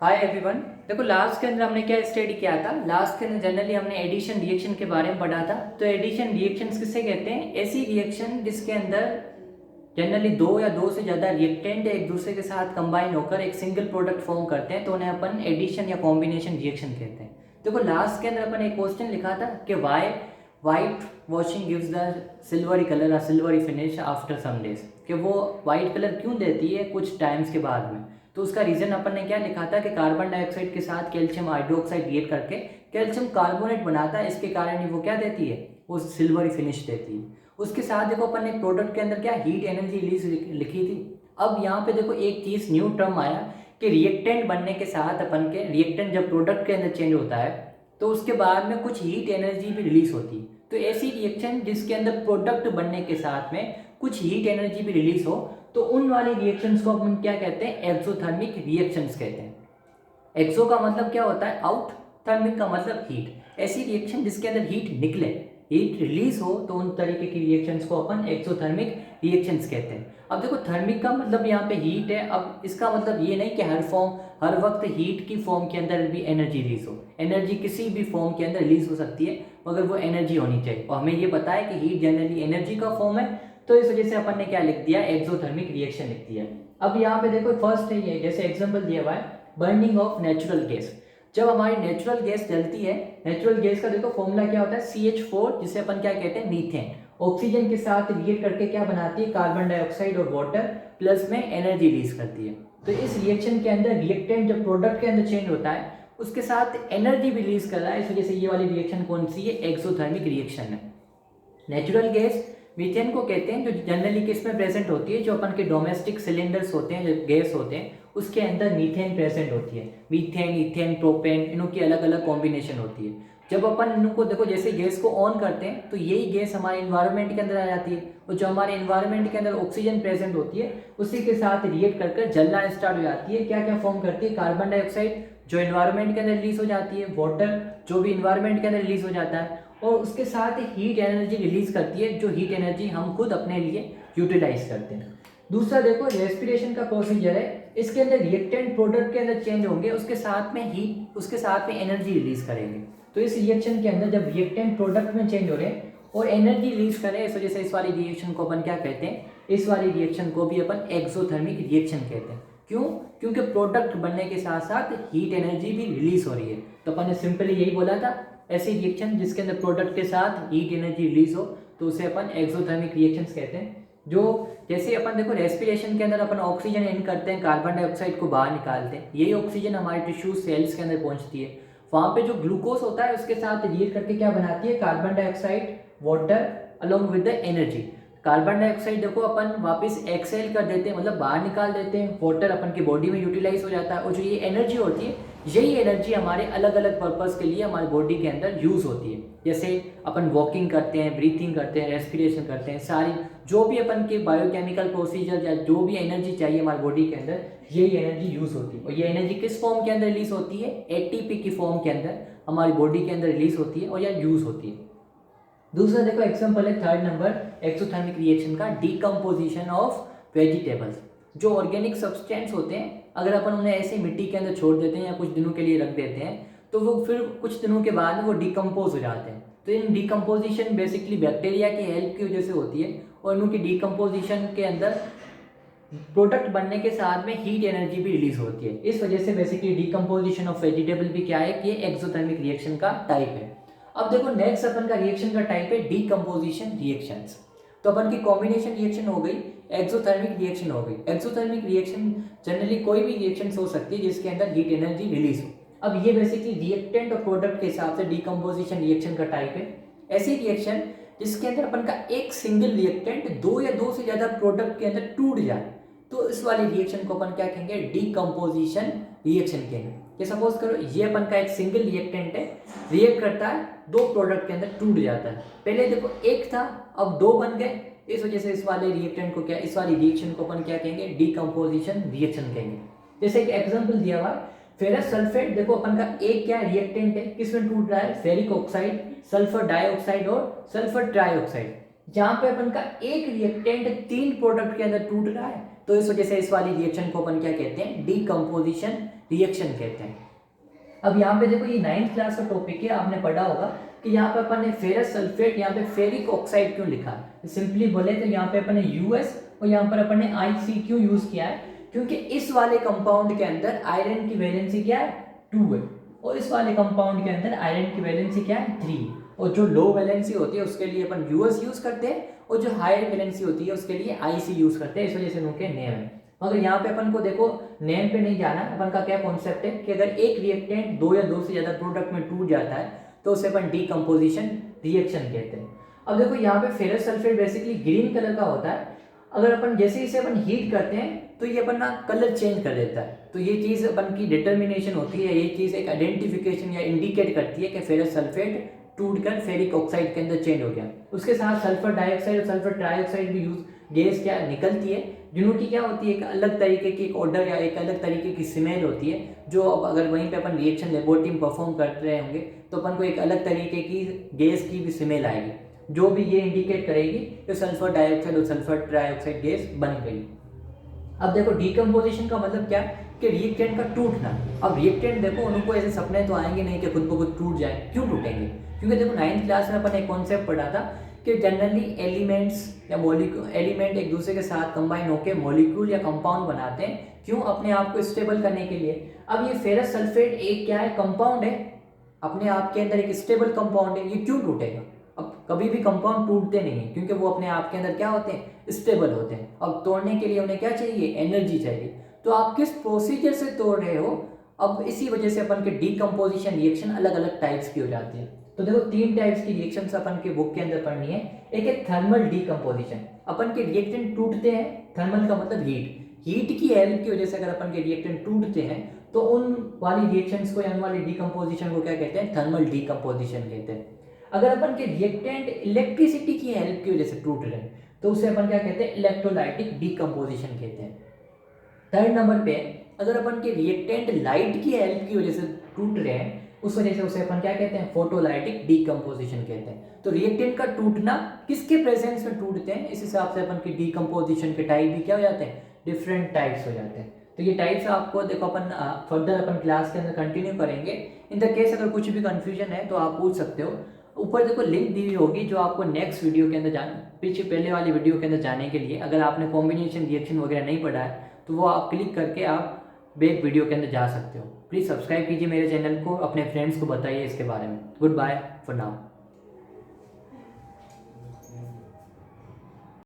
Hi everyone. देखो last के अंदर हमने क्या स्टडी किया था। लास्ट के अंदर जनरली हमने एडिशन रिएक्शन के बारे में पढ़ा था। तो एडिशन रिएक्शंस किसे कहते हैं? ऐसी रिएक्शन जिसके अंदर जनरली दो या दो से ज़्यादा रिएक्टेंट एक दूसरे के साथ कंबाइन होकर एक सिंगल प्रोडक्ट फॉर्म करते हैं, तो उन्हें अपन एडिशन या कॉम्बिनेशन रिएक्शन कहते हैं। देखो लास्ट के अंदर अपन एक क्वेश्चन लिखा था कि why white washing gives the silvery colour और silvery finish after some days, कि वो वाइट कलर क्यों देती है कुछ टाइम्स के बाद में। तो उसका रीजन अपन ने क्या लिखा था कि कार्बन डाइऑक्साइड के साथ कैल्शियम हाइड्रोक्साइड रिएक्ट करके कैल्शियम कार्बोनेट बनाता है, इसके कारण ही वो क्या देती है, वो सिल्वरी फिनिश देती है। उसके साथ देखो अपन ने प्रोडक्ट के अंदर क्या हीट एनर्जी रिलीज लिखी थी। अब यहाँ पे देखो एक चीज न्यू टर्म आया कि रिएक्टेंट बनने के साथ अपन के रिएक्टेंट जब प्रोडक्ट के अंदर चेंज होता है तो उसके बाद में कुछ हीट एनर्जी भी रिलीज होती है। तो ऐसी रिएक्शन जिसके अंदर प्रोडक्ट बनने के साथ में कुछ हीट एनर्जी भी रिलीज हो, तो उन वाली रिएक्शंस को अपन क्या कहते हैं? एक्सोथर्मिक रिएक्शंस कहते हैं। एक्सो का मतलब क्या होता है? आउट। थर्मिक का मतलब हीट। ऐसी रिएक्शन जिसके अंदर हीट निकले, हीट रिलीज हो, तो उन तरीके की रिएक्शंस को अपन एक्सोथर्मिक रिएक्शंस कहते हैं। अब देखो थर्मिक का मतलब यहाँ पे हीट है। अब इसका मतलब ये नहीं कि हर वक्त हीट की फॉर्म के अंदर भी एनर्जी रिलीज हो। एनर्जी किसी भी फॉर्म के अंदर रिलीज हो सकती है, मगर वो एनर्जी होनी चाहिए। और हमें ये पता है कि हीट जनरली एनर्जी का फॉर्म है, तो इस वजह से अपन ने क्या लिख दिया? एक्सोथर्मिक रिएक्शन लिख दिया। अब यहाँ पे देखो फर्स्ट है ये, जैसे एग्जांपल दिया हुआ है बर्निंग ऑफ नेचुरल गैस। जब हमारी नेचुरल गैस जलती है, नेचुरल गैस का देखो फॉर्मूला क्या होता है? CH4, जिसे अपन क्या कहते हैं? मीथेन। ऑक्सीजन के साथ रिएक्ट करके क्या बनाती है? कार्बन डाइऑक्साइड और वाटर, प्लस में एनर्जी रिलीज करती है। तो इस रिएक्शन के अंदर रिएक्टेंट जब प्रोडक्ट के अंदर चेंज होता है उसके साथ एनर्जी भी रिलीज कर रहा है, इस वजह से ये वाली रिएक्शन कौन सी है? एक्सोथर्मिक रिएक्शन है। नेचुरल गैस मीथेन को कहते हैं, जो जनरली किस में प्रेजेंट होती है? जो अपन के डोमेस्टिक सिलेंडर्स होते हैं, जो गैस होते हैं, उसके अंदर मीथेन प्रेजेंट होती है। मीथेन, इथेन, प्रोपेन, इनों की अलग अलग कॉम्बिनेशन होती है। जब अपन इनको देखो जैसे गैस को ऑन करते हैं तो यही गैस हमारे इन्वायरमेंट के अंदर आ जाती है, और जो हमारे इन्वायरमेंट के अंदर ऑक्सीजन प्रेजेंट होती है उसी के साथ रिएक्ट कर जलना स्टार्ट हो जाती है। क्या क्या फॉर्म करती है? कार्बन डाइऑक्साइड जो इन्वायरमेंट के अंदर रिलीज हो जाती है, वाटर जो भी इन्वायरमेंट के अंदर रिलीज हो जाता है, और उसके साथ हीट एनर्जी रिलीज करती है, जो हीट एनर्जी हम खुद अपने लिए यूटिलाइज करते हैं। दूसरा देखो रेस्पिरेशन का प्रोसीजर है, इसके अंदर रिएक्टेंट प्रोडक्ट के अंदर चेंज होंगे, उसके साथ में हीट, उसके साथ में एनर्जी रिलीज करेंगे। तो इस रिएक्शन के अंदर जब रिएक्टेंट प्रोडक्ट में चेंज हो रहे हैं और एनर्जी रिलीज करें, इस वजह से इस वाली रिएक्शन को अपन क्या कहते हैं? इस वाली रिएक्शन को भी अपन एक्सोथर्मिक रिएक्शन कहते हैं। क्यों? क्योंकि प्रोडक्ट बनने के साथ साथ हीट एनर्जी भी रिलीज हो रही है। तो अपन ने सिंपली यही बोला था, ऐसी रिएक्शन जिसके अंदर प्रोडक्ट के साथ हीट एनर्जी रिलीज हो तो उसे अपन एक्सोथर्मिक रिएक्शंस कहते हैं। जो जैसे अपन देखो रेस्पिरेशन के अंदर अपन ऑक्सीजन इन करते हैं, कार्बन डाइऑक्साइड को बाहर निकालते हैं, यही ऑक्सीजन हमारे टिश्यू सेल्स के अंदर पहुंचती है। वहां पे जो ग्लूकोज होता है उसके साथ रिएक्ट करके क्या बनाती है? Carbon dioxide, water along with the energy. Carbon dioxide देखो अपन वापस एक्सेल कर देते हैं, मतलब बाहर निकाल देते हैं, वाटर अपन की बॉडी में यूटिलाइज हो जाता है, और जो ये एनर्जी होती है यही एनर्जी हमारे अलग अलग पर्पस के लिए हमारी बॉडी के अंदर यूज होती है। जैसे अपन वॉकिंग करते हैं, ब्रीथिंग करते हैं, रेस्पिरेशन करते हैं, सारी जो भी अपन के बायोकेमिकल प्रोसीजर या जो भी एनर्जी चाहिए हमारी बॉडी के अंदर, यही एनर्जी यूज होती है। और ये एनर्जी किस फॉर्म के अंदर रिलीज होती है? ATP की फॉर्म के अंदर हमारी बॉडी के अंदर रिलीज होती है और या यूज होती है। दूसरा देखो एग्जांपल है थर्ड नंबर एक्सोथर्मिक रिएक्शन का, डीकम्पोजिशन ऑफ वेजिटेबल्स। जो ऑर्गेनिक सब्सटेंस होते हैं अगर अपन उन्हें ऐसे मिट्टी के अंदर छोड़ देते हैं या कुछ दिनों के लिए रख देते हैं तो वो फिर कुछ दिनों के बाद वो डिकम्पोज हो जाते हैं। तो इन डिकम्पोजिशन बेसिकली बैक्टीरिया की हेल्प की वजह से होती है, और उनकी डिकम्पोजिशन के अंदर प्रोडक्ट बनने के साथ में हीट एनर्जी भी रिलीज होती है। इस वजह से बेसिकली डिकम्पोजिशन ऑफ वेजिटेबल भी क्या है कि एक्सोथर्मिक रिएक्शन का टाइप है। अब देखो नेक्स्ट अपन का रिएक्शन का टाइप है डीकम्पोजिशन रिएक्शंस। तो अपन की कॉम्बिनेशन रिएक्शन हो गई, एक्सोथर्मिक रिएक्शन हो गई। एक्सोथर्मिक रिएक्शन जनरली कोई भी रिएक्शन हो सकती है जिसके अंदर हीट एनर्जी रिलीज हो। अब ये बेसिकली रिएक्टेंट और प्रोडक्ट के हिसाब से डीकम्पोजिशन रिएक्शन का टाइप है। ऐसी रिएक्शन जिसके अंदर अपन का एक सिंगल रिएक्टेंट दो या दो से ज्यादा प्रोडक्ट के अंदर टूट जाए, तो इस वाली रिएक्शन को अपन क्या कहेंगे? डीकम्पोजिशन रिएक्शन कहेंगे। ये सपोज करो ये अपन का एक सिंगल रिएक्टेंट है, रिएक्ट करता है, दो प्रोडक्ट के अंदर टूट जाता है। पहले देखो एक था, अब दो बन गए, इस वजह से इस वाले रिएक्टेंट को क्या, इस वाली रिएक्शन को अपन क्या कहेंगे? डीकम्पोजिशन रिएक्शन कहेंगे। जैसे एक एग्जांपल दिया हुआ है फेरस सल्फेट। देखो अपन का एक क्या रिएक्टेंट है, किसमें टूट रहा है? फेरिक ऑक्साइड, सल्फर डाइऑक्साइड और सल्फर ट्राइऑक्साइड। जहां पे अपन का एक रिएक्टेंट तीन प्रोडक्ट के अंदर टूट रहा है, तो इस वजह से इस वाली रिएक्शन को अपन क्या कहते हैं, डीकम्पोजिशन रिएक्शन कहते हैं। अब यहाँ पे देखो ये 9th क्लास का टॉपिक है, आपने पढ़ा होगा कि यहाँ पे अपन ने फेरस सल्फेट, यहाँ पे फेरिक ऑक्साइड क्यों लिखा है। सिंपली बोले तो यहाँ पे अपन ने US और यहाँ पर अपन ने IC क्यों यूज किया है, क्योंकि इस वाले कंपाउंड के अंदर आयरन की वैलेंसी क्या है, 2 है, और इस वाले कंपाउंड के अंदर आयरन की वैलेंसी क्या है, 3 है। और जो लो वैलेंसी होती है उसके लिए अपन US यूज करते हैं, और जो हायर वैलेंसी होती है उसके लिए IC यूज करते हैं, इस वजह से उनके नेम है। मगर यहाँ पे अपन को देखो नेम पे नहीं जाना, अपन का क्या कॉन्सेप्ट है कि अगर एक रिएक्टेंट 2 या 2 से ज्यादा प्रोडक्ट में टूट जाता है तो उसे अपन डीकम्पोजिशन रिएक्शन कहते हैं। अब देखो यहाँ पे ferrous sulphate basically green colour का होता है, अगर अपन जैसे इसे अपन हीट करते हैं तो ये अपन ना कलर चेंज कर देता है। तो ये चीज़ अपन की डिटर्मिनेशन होती है, ये चीज़ एक आइडेंटिफिकेशन या इंडिकेट करती है कि फेरस सल्फेट टूटकर फेरिक ऑक्साइड के अंदर चेंज हो गया। उसके साथ सल्फर डाइऑक्साइड और सल्फर ट्राइऑक्साइड भी यूज गैस क्या निकलती है, जिनकी क्या होती है एक अलग तरीके की एक ऑर्डर या एक अलग तरीके की स्मेल होती है, जो अब अगर वहीं पे अपन रिएक्शन लेबोरेटरी में परफॉर्म कर रहे होंगे तो अपन को एक अलग तरीके की गैस की भी स्मेल आएगी, जो भी ये इंडिकेट करेगी कि सल्फर डाइऑक्साइड और सल्फर ट्राइऑक्साइड गैस बन गई। अब देखो डीकम्पोजिशन का मतलब क्या कि रिएक्टेंट का टूटना। अब रिएक्टेंट देखो उनको ऐसे सपने तो आएंगे नहीं कि खुद ब खुद टूट जाए, क्यों टूटेंगे, क्योंकि देखो 9th क्लास में अपन एक कॉन्सेप्ट पढ़ा था कि जनरली एलिमेंट्स या एलिमेंट एक दूसरे के साथ कंबाइन होकर मॉलिक्यूल या कंपाउंड बनाते हैं, क्यों, अपने आप को स्टेबल करने के लिए। अब ये फेरस सल्फेट एक क्या है, कंपाउंड है, अपने आप के अंदर एक स्टेबल कंपाउंड है, ये क्यों टूटेगा। अब कभी भी कंपाउंड टूटते नहीं है क्योंकि वो अपने आप के अंदर क्या होते हैं, स्टेबल होते हैं। अब तोड़ने के लिए उन्हें क्या चाहिए, एनर्जी चाहिए। तो आप किस प्रोसीजर से तोड़ रहे हो, अब इसी वजह से अपन के डीकम्पोजिशन रिएक्शन अलग अलग टाइप्स की हो जाती है। तो देखो 3 टाइप्स की रिएक्शंस अपन के बुक के अंदर पढ़नी है। एक है थर्मल डीकम्पोजिशन, अपन के रिएक्टेंट टूटते हैं, थर्मल का मतलब हीट की हेल्प की वजह से अगर अपन के रिएक्टेंट टूटते हैं तो उन वाली रिएक्शंस को या उन वाली डीकम्पोजिशन को क्या कहते हैं, थर्मल डीकम्पोजिशन कहते हैं। अगर अपन के रिएक्टेंट इलेक्ट्रिसिटी की हेल्प की वजह से टूट रहे हैं तो उसे अपन क्या कहते हैं, इलेक्ट्रोलाइटिक डीकम्पोजिशन कहते हैं। 3rd नंबर पे अगर अपन के रिएक्टेंट लाइट की हेल्प की वजह से टूट रहे हैं, उस वजह से उसे अपन क्या कहते हैं, फोटोलाइटिक डीकम्पोजिशन कहते हैं। तो रिएक्टेंट का टूटना किसके प्रेजेंस में टूटते हैं, इस हिसाब से अपन की डीकम्पोजिशन के टाइप भी क्या हो जाते हैं, डिफरेंट टाइप्स हो जाते हैं। तो ये टाइप्स आपको देखो अपन फर्दर अपन क्लास के अंदर कंटिन्यू करेंगे। इन द केस अगर कुछ भी कंफ्यूजन है तो आप पूछ सकते हो। ऊपर देखो लिंक दी हुई होगी जो आपको नेक्स्ट वीडियो के अंदर पीछे पहले वाली वीडियो के अंदर जाने के लिए, अगर आपने कॉम्बिनेशन रिएक्शन वगैरह नहीं पढ़ा है तो वो आप क्लिक करके आप बैक वीडियो के अंदर जा सकते हो। प्लीज़ सब्सक्राइब कीजिए मेरे चैनल को, अपने फ्रेंड्स को बताइए इसके बारे में। Goodbye for now.